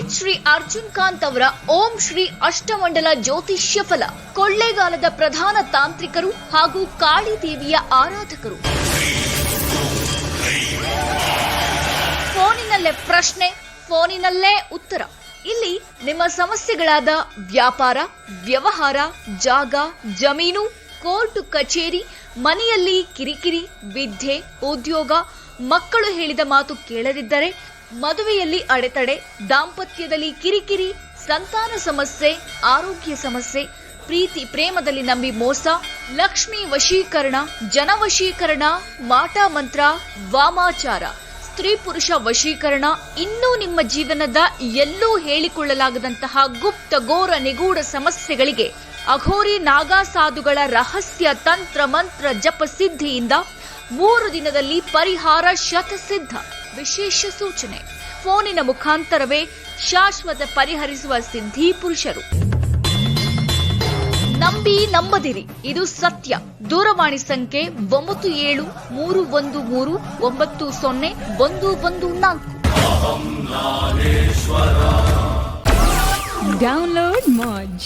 ಪಂಡಿತ್ ಶ್ರೀ ಅರ್ಜುನ್ ಕಾಂತ್ ಅವರ ಓಂ ಶ್ರೀ ಅಷ್ಟಮಂಡಲ ಜ್ಯೋತಿಷ್ಯ ಫಲ. ಕೊಳ್ಳೇಗಾಲದ ಪ್ರಧಾನ ತಾಂತ್ರಿಕರು ಹಾಗೂ ಕಾಳಿ ದೇವಿಯ ಆರಾಧಕರು. ಫೋನಿನಲ್ಲೇ ಪ್ರಶ್ನೆ, ಫೋನಿನಲ್ಲೇ ಉತ್ತರ. ಇಲ್ಲಿ ನಿಮ್ಮ ಸಮಸ್ಯೆಗಳಾದ ವ್ಯಾಪಾರ, ವ್ಯವಹಾರ, ಜಾಗ, ಜಮೀನು, ಕೋರ್ಟ್ ಕಚೇರಿ, ಮನೆಯಲ್ಲಿ ಕಿರಿಕಿರಿ, ವಿದ್ಯೆ, ಉದ್ಯೋಗ, ಮಕ್ಕಳು ಹೇಳಿದ ಮಾತು ಕೇಳದಿದ್ದರೆ, ಮದುವೆಯಲ್ಲಿ ಅಡೆತಡೆ, ದಾಂಪತ್ಯದಲ್ಲಿ ಕಿರಿಕಿರಿ, ಸಂತಾನ ಸಮಸ್ಯೆ, ಆರೋಗ್ಯ ಸಮಸ್ಯೆ, ಪ್ರೀತಿ ಪ್ರೇಮದಲ್ಲಿ ನಂಬಿ ಮೋಸ, ಲಕ್ಷ್ಮಿ ವಶೀಕರಣ, ಜನವಶೀಕರಣ, ಮಾಟ ಮಂತ್ರ, ವಾಮಾಚಾರ, ಸ್ತ್ರೀ ಪುರುಷ ವಶೀಕರಣ, ಇನ್ನೂ ನಿಮ್ಮ ಜೀವನದ ಎಲ್ಲೂ ಹೇಳಿಕೊಳ್ಳಲಾಗದಂತಹ ಗುಪ್ತ ಘೋರ ನಿಗೂಢ ಸಮಸ್ಯೆಗಳಿಗೆ ಅಘೋರಿ ನಾಗಾ ಸಾಧುಗಳ ರಹಸ್ಯ ತಂತ್ರ ಮಂತ್ರ ಜಪ ಸಿದ್ಧಿಯಿಂದ 3 ದಿನದಲ್ಲಿ ಪರಿಹಾರ ಶತಸಿದ್ಧ. ವಿಶೇಷ ಸೂಚನೆ: ಫೋನಿನ ಮುಖಾಂತರವೇ ಶಾಶ್ವತ ಪರಿಹರಿಸುವ ಸಿದ್ಧಿ ಪುರುಷರು. ನಂಬಿ ನಂಬದಿರಿ, ಇದು ಸತ್ಯ. ದೂರವಾಣಿ ಸಂಖ್ಯೆ 9731390114. Download Moj.